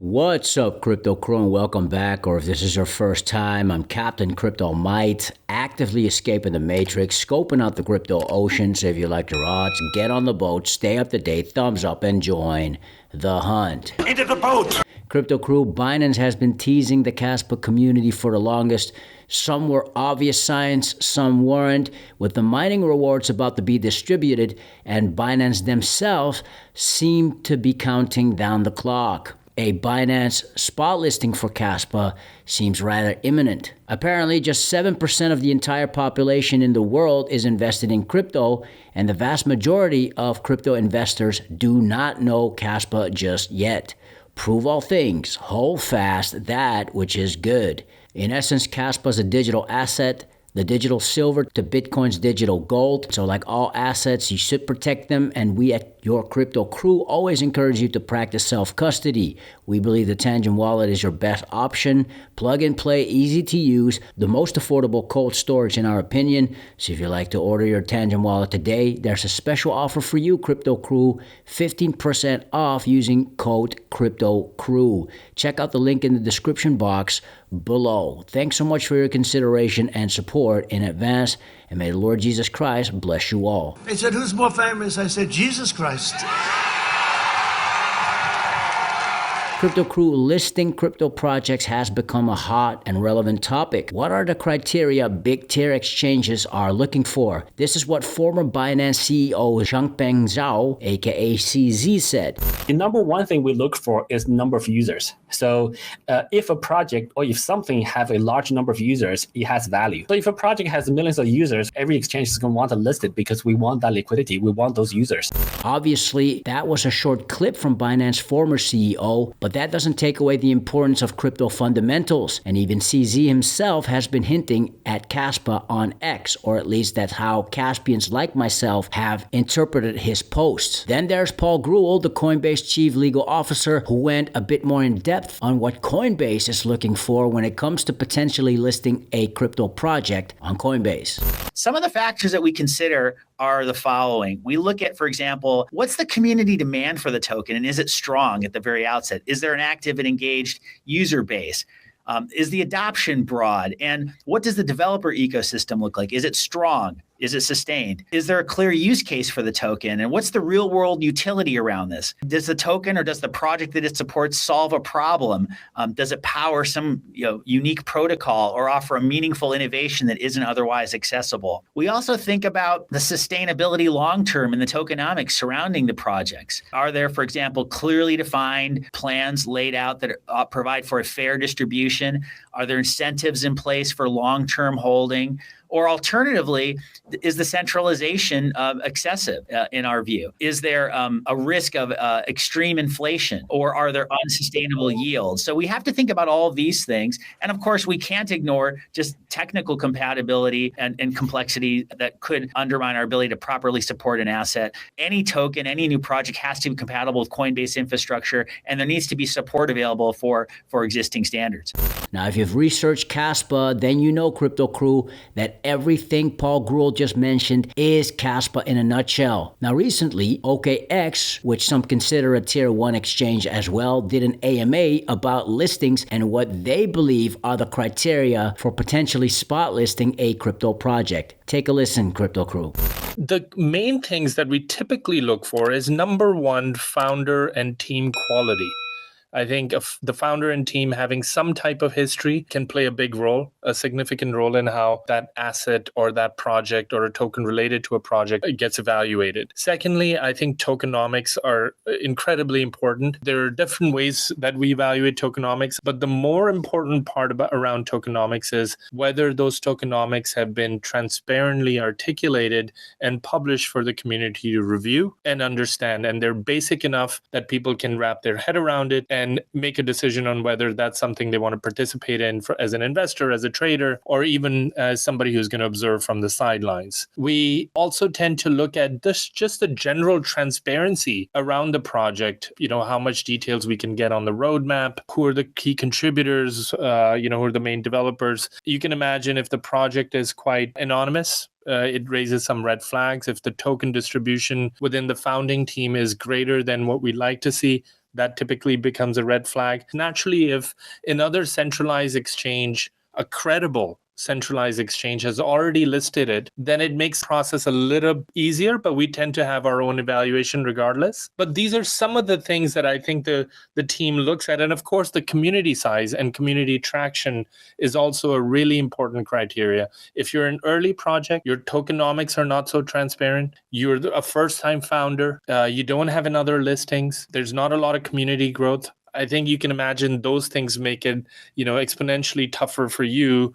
What's up, Crypto Crew, and welcome back. Or if this is your first time, I'm Captain Crypto Might, actively escaping the matrix, scoping out the crypto ocean. So if you like your odds, get on the boat, stay up to date, thumbs up, and join the hunt. Into the boat! Crypto Crew, Binance has been teasing the Kaspa community for the longest. Some were obvious signs, some weren't. With the mining rewards about to be distributed, and Binance themselves seem to be counting down the clock. A Binance spot listing for Kaspa seems rather imminent. Apparently, just 7% of the entire population in the world is invested in crypto, and the vast majority of crypto investors do not know Kaspa just yet. Prove all things, hold fast that which is good. In essence, Kaspa is a digital asset, the digital silver to Bitcoin's digital gold. So like all assets, you should protect them, and we at Your Crypto Crew always encourage you to practice self-custody. We believe the Tangent Wallet is your best option. Plug and play, easy to use, the most affordable cold storage in our opinion. So if you'd like to order your Tangent Wallet today, there's a special offer for you, Crypto Crew, 15% off using code Crypto Crew. Check out the link in the description box below. Thanks so much for your consideration and support in advance, and may the Lord Jesus Christ bless you all. They said, who's more famous? I said, Jesus Christ. Crypto Crew, listing crypto projects has become a hot and relevant topic. What are the criteria big tier exchanges are looking for? This is what former Binance CEO Changpeng Zhao, aka CZ, said. The number one thing we look for is number of users. So if a project or if something have a large number of users, it has value. So if a project has millions of users, every exchange is going to want to list it because we want that liquidity. We want those users. Obviously, that was a short clip from Binance former CEO, but that doesn't take away the importance of crypto fundamentals. And even CZ himself has been hinting at Kaspa on X, or at least that's how Caspians like myself have interpreted his posts. Then there's Paul Grewal, the Coinbase chief legal officer, who went a bit more in depth on what Coinbase is looking for when it comes to potentially listing a crypto project on Coinbase. Some of the factors that we consider are the following. We look at, for example, what's the community demand for the token, and is it strong at the very outset? Is there an active and engaged user base? Is the adoption broad? And what does the developer ecosystem look like? Is it strong? Is it sustained? Is there a clear use case for the token? And what's the real world utility around this? Does the token or does the project that it supports solve a problem? Does it power some unique protocol or offer a meaningful innovation that isn't otherwise accessible? We also think about the sustainability long-term and the tokenomics surrounding the projects. Are there, for example, clearly defined plans laid out that provide for a fair distribution? Are there incentives in place for long-term holding? Or alternatively, is the centralization excessive in our view? Is there a risk of extreme inflation, or are there unsustainable yields? So we have to think about all of these things. And of course, we can't ignore just technical compatibility and complexity that could undermine our ability to properly support an asset. Any token, any new project has to be compatible with Coinbase infrastructure, and there needs to be support available for existing standards. Now, if you've researched Kaspa, then you know, Crypto Crew, that everything Paul Grewal just mentioned is Kaspa in a nutshell. Now, recently, OKX, which some consider a tier 1 exchange as well, did an AMA about listings and what they believe are the criteria for potentially spot listing a crypto project. Take a listen, Crypto Crew. The main things that we typically look for is number one, founder and team quality. I think the founder and team having some type of history can play a big role, a significant role in how that asset or that project or a token related to a project gets evaluated. Secondly, I think tokenomics are incredibly important. There are different ways that we evaluate tokenomics, but the more important part around tokenomics is whether those tokenomics have been transparently articulated and published for the community to review and understand. And they're basic enough that people can wrap their head around it and make a decision on whether that's something they want to participate in as an investor, as a trader, or even as somebody who's going to observe from the sidelines. We also tend to look at just the general transparency around the project, how much details we can get on the roadmap, who are the key contributors, who are the main developers. You can imagine if the project is quite anonymous, it raises some red flags. If the token distribution within the founding team is greater than what we'd like to see, that typically becomes a red flag. Naturally, if another centralized exchange, a credible centralized exchange has already listed it, then it makes the process a little easier, but we tend to have our own evaluation regardless. But these are some of the things that I think the team looks at. And of course, the community size and community traction is also a really important criteria. If you're an early project, your tokenomics are not so transparent, you're a first-time founder, you don't have another listings, there's not a lot of community growth, I think you can imagine those things make it, exponentially tougher for you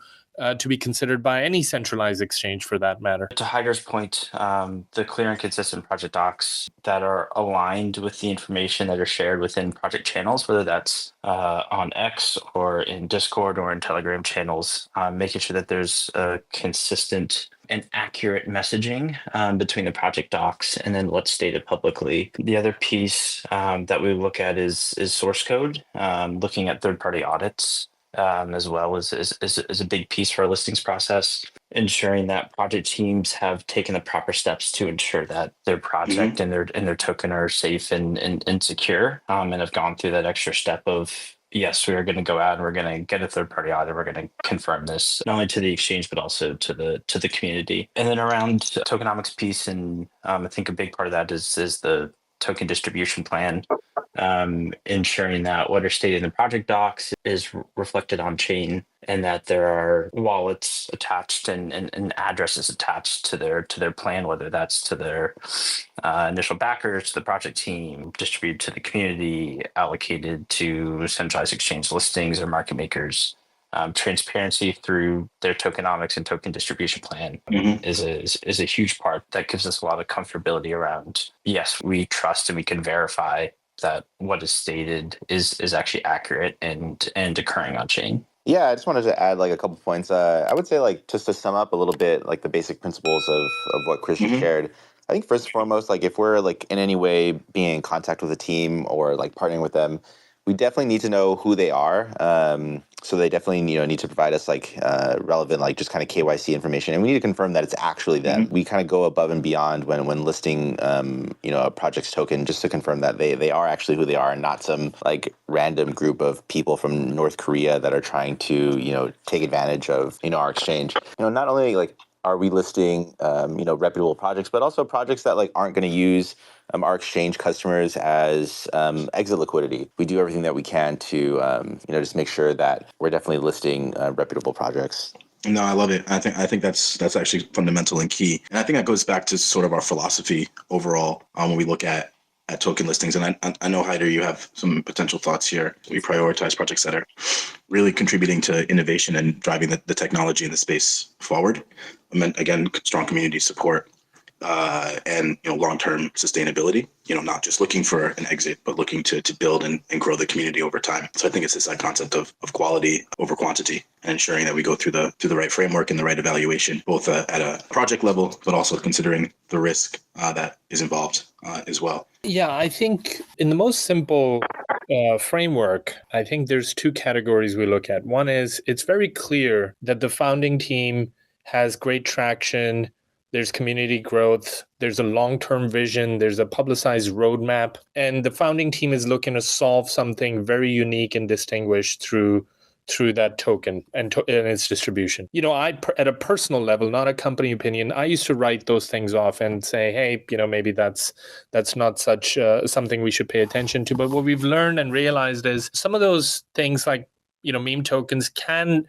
to be considered by any centralized exchange for that matter. To Haider's point, the clear and consistent project docs that are aligned with the information that are shared within project channels, whether that's on X or in Discord or in Telegram channels, making sure that there's a consistent and accurate messaging between the project docs and then what's stated publicly. The other piece that we look at is source code, looking at third-party audits. As well as a big piece for our listings process, ensuring that project teams have taken the proper steps to ensure that their project and their token are safe and secure, and have gone through that extra step of, yes, we are going to go out and we're going to get a third-party audit. We're going to confirm this not only to the exchange but also to the community. And then around tokenomics piece, and I think a big part of that is the token distribution plan. Ensuring that what are stated in the project docs is reflected on chain, and that there are wallets attached and addresses attached to their plan, whether that's to their initial backers, to the project team, distributed to the community, allocated to centralized exchange listings or market makers. Transparency through their tokenomics and token distribution plan is a huge part that gives us a lot of comfortability around, yes, we trust and we can verify that what is stated is actually accurate and occurring on chain. Yeah, I just wanted to add a couple points. I would say just to sum up a little bit the basic principles of what Chris just shared. I think first and foremost, if we're in any way being in contact with a team or partnering with them, we definitely need to know who they are. So they definitely need to provide us relevant just kind of KYC information, and we need to confirm that it's actually them. We kind of go above and beyond when listing a project's token, just to confirm that they are actually who they are and not some random group of people from North Korea that are trying to take advantage of our exchange. Not only are we listing reputable projects, but also projects that aren't going to use our exchange customers as exit liquidity. We do everything that we can to just make sure that we're definitely listing reputable projects. No, I love it. I think that's actually fundamental and key. And I think that goes back to sort of our philosophy overall when we look at token listings. And I know, Haider, you have some potential thoughts here. We prioritize projects that are really contributing to innovation and driving the technology in the space forward. I mean, again, strong community support and long-term sustainability. Not just looking for an exit, but looking to build and grow the community over time. So I think it's this concept of quality over quantity, and ensuring that we go through the right framework and the right evaluation, both at a project level, but also considering the risk that is involved as well. Yeah, I think in the most simple framework, I think there's two categories we look at. One is it's very clear that the founding team has great traction. There's community growth, there's a long-term vision, there's a publicized roadmap, and the founding team is looking to solve something very unique and distinguished through that token and its distribution. I, at a personal level, not a company opinion, I used to write those things off and say, hey, maybe that's not such something we should pay attention to. But what we've learned and realized is some of those things meme tokens can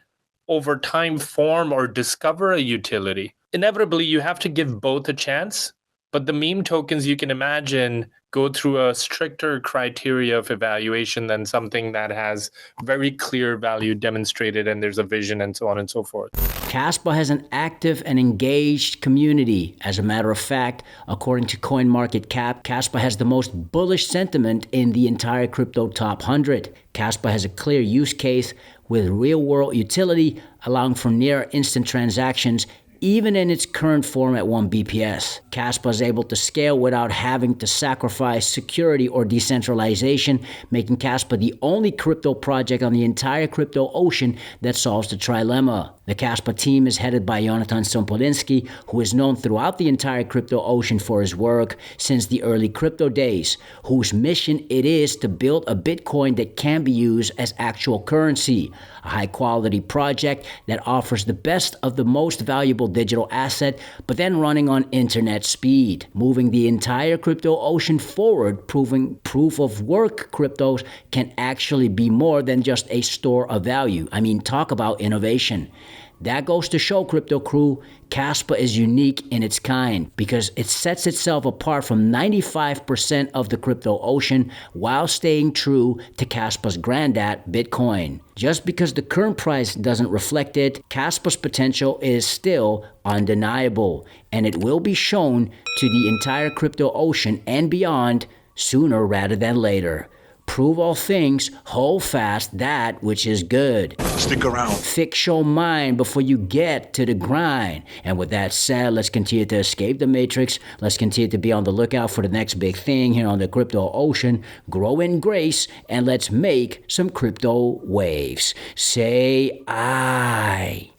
over time form or discover a utility. Inevitably, you have to give both a chance, but the meme tokens, you can imagine, go through a stricter criteria of evaluation than something that has very clear value demonstrated and there's a vision and so on and so forth. Kaspa has an active and engaged community. As a matter of fact, according to CoinMarketCap, Kaspa has the most bullish sentiment in the entire crypto top 100. Kaspa has a clear use case with real-world utility, allowing for near instant transactions, even in its current form at 1 BPS. Kaspa is able to scale without having to sacrifice security or decentralization, making Kaspa the only crypto project on the entire crypto ocean that solves the trilemma. The Kaspa team is headed by Jonathan Sompolinsky, who is known throughout the entire crypto ocean for his work since the early crypto days, whose mission it is to build a Bitcoin that can be used as actual currency, a high-quality project that offers the best of the most valuable digital asset, but then running on internet speed, moving the entire crypto ocean forward, proving proof-of-work cryptos can actually be more than just a store of value. I mean, talk about innovation. That goes to show, crypto crew, Kaspa is unique in its kind because it sets itself apart from 95% of the crypto ocean while staying true to Kaspa's granddad, Bitcoin. Just because the current price doesn't reflect it, Kaspa's potential is still undeniable, and it will be shown to the entire crypto ocean and beyond sooner rather than later. Prove all things, hold fast that which is good. Stick around. Fix your mind before you get to the grind. And with that said, let's continue to escape the matrix. Let's continue to be on the lookout for the next big thing here on the crypto ocean. Grow in grace, and let's make some crypto waves. Say aye.